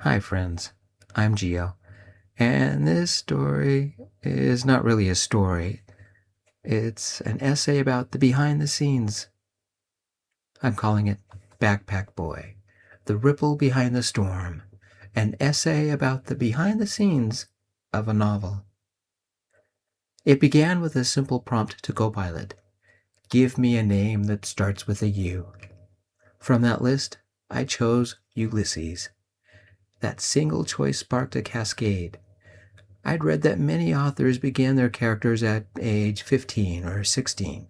Hi friends, I'm Gio, and this story is not really a story. It's an essay about the behind the scenes. I'm calling it Backpack Boy, The Ripple Behind the Storm, an essay about the behind the scenes of a novel. It began with a simple prompt to Copilot. Give me a name that starts with a U. From that list, I chose Ulysses. That single choice sparked a cascade. I'd read that many authors began their characters at age 15 or 16.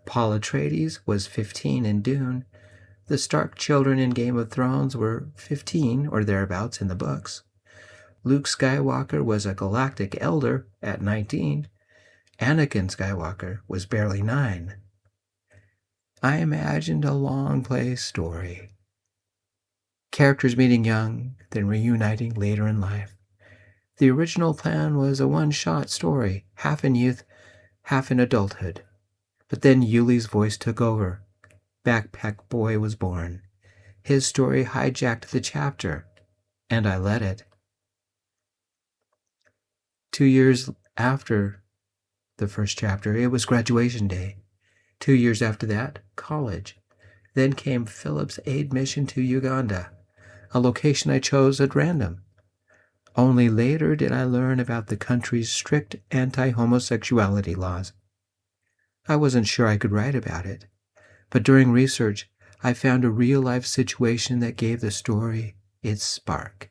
Paul Atreides was 15 in Dune. The Stark children in Game of Thrones were 15 or thereabouts in the books. Luke Skywalker was a galactic elder at 19. Anakin Skywalker was barely 9. I imagined a long play story. Characters meeting young, then reuniting later in life. The original plan was a one-shot story, half in youth, half in adulthood. But then Yuli's voice took over. Backpack Boy was born. His story hijacked the chapter, and I let it. 2 years after the first chapter, it was graduation day. 2 years after that, college. Then came Philip's aid mission to Uganda, a location I chose at random. Only later did I learn about the country's strict anti-homosexuality laws. I wasn't sure I could write about it, but during research, I found a real-life situation that gave the story its spark.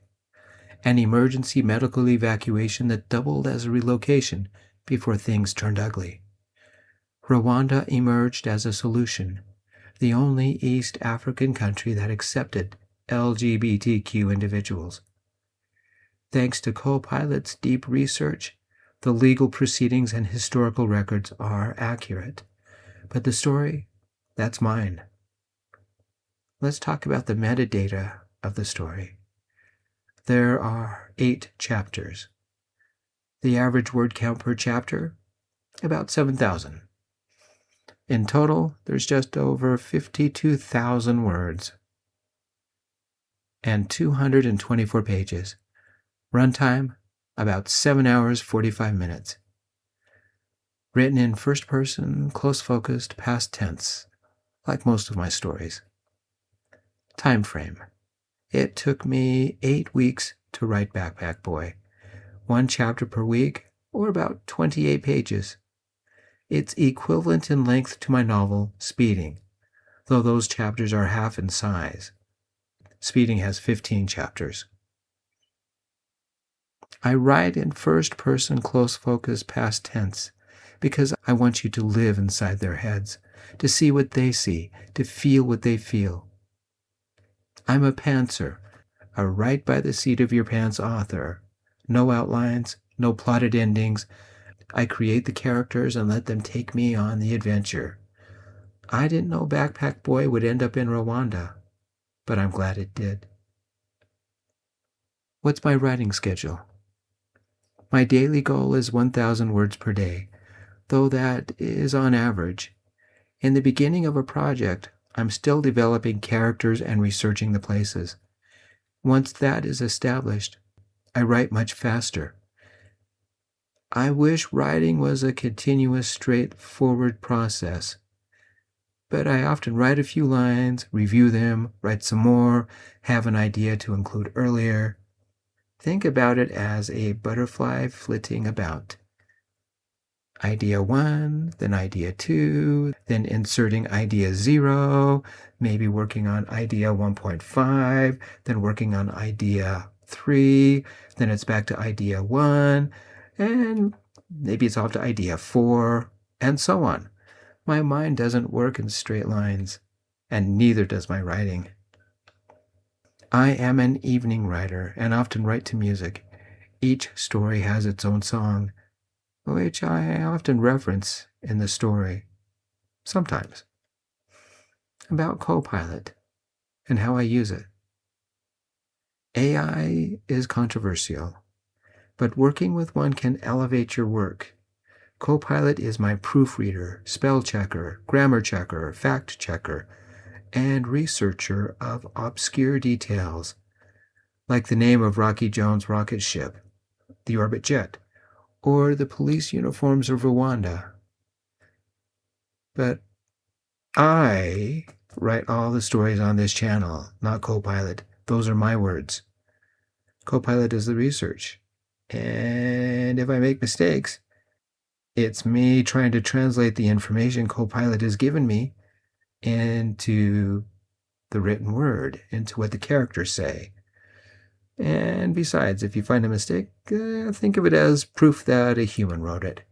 An emergency medical evacuation that doubled as a relocation before things turned ugly. Rwanda emerged as a solution, the only East African country that accepted LGBTQ individuals. Thanks to Copilot's deep research, the legal proceedings and historical records are accurate. But the story, that's mine. Let's talk about the metadata of the story. There are 8 chapters. The average word count per chapter, about 7,000. In total, there's just over 52,000 words and 224 pages. Runtime, about 7 hours, 45 minutes. Written in first person, close-focused, past tense, like most of my stories. Time frame. It took me 8 weeks to write Backpack Boy. 1 chapter per week, or about 28 pages. It's equivalent in length to my novel, Speeding, though those chapters are half in size. Speeding has 15 chapters. I write in first-person, close-focus, past tense because I want you to live inside their heads, to see what they see, to feel what they feel. I'm a pantser, a right-by-the-seat-of-your-pants author. No outlines, no plotted endings. I create the characters and let them take me on the adventure. I didn't know Backpack Boy would end up in Rwanda, but I'm glad it did. What's my writing schedule? My daily goal is 1,000 words per day, though that is on average. In the beginning of a project, I'm still developing characters and researching the places. Once that is established, I write much faster. I wish writing was a continuous, straightforward process, but I often write a few lines, review them, write some more, have an idea to include earlier. Think about it as a butterfly flitting about. Idea 1, then idea 2, then inserting idea 0, maybe working on idea 1.5, then working on idea 3, then it's back to idea 1, and maybe it's off to idea 4, and so on. My mind doesn't work in straight lines, and neither does my writing. I am an evening writer and often write to music. Each story has its own song, which I often reference in the story. Sometimes. About Copilot and how I use it. AI is controversial, but working with one can elevate your work. Copilot is my proofreader, spell checker, grammar checker, fact checker, and researcher of obscure details, like the name of Rocky Jones' rocket ship, the Orbit Jet, or the police uniforms of Rwanda. But I write all the stories on this channel, not Copilot. Those are my words. Copilot is the research. And if I make mistakes, it's me trying to translate the information Copilot has given me into the written word, into what the characters say. And besides, if you find a mistake, think of it as proof that a human wrote it.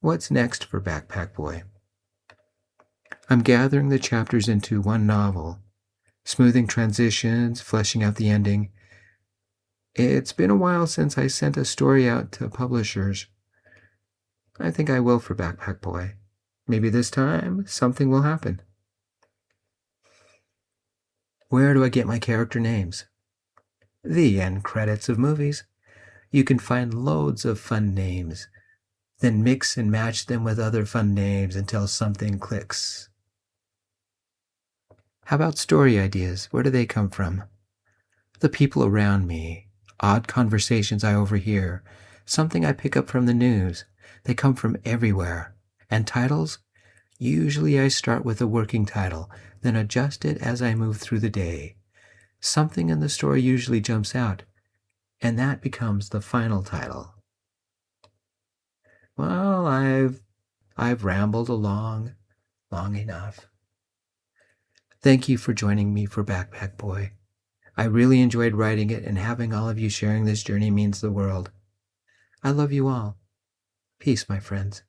What's next for Backpack Boy? I'm gathering the chapters into one novel, smoothing transitions, fleshing out the ending. It's been a while since I sent a story out to publishers. I think I will for Backpack Boy. Maybe this time something will happen. Where do I get my character names? The end credits of movies. You can find loads of fun names, then mix and match them with other fun names until something clicks. How about story ideas? Where do they come from? The people around me, odd conversations I overhear, something I pick up from the news. They come from everywhere. And titles? Usually I start with a working title, then adjust it as I move through the day. Something in the story usually jumps out, and that becomes the final title. Well, I've rambled along long enough. Thank you for joining me for Backpack Boy. I really enjoyed writing it, and having all of you sharing this journey means the world. I love you all. Peace, my friends.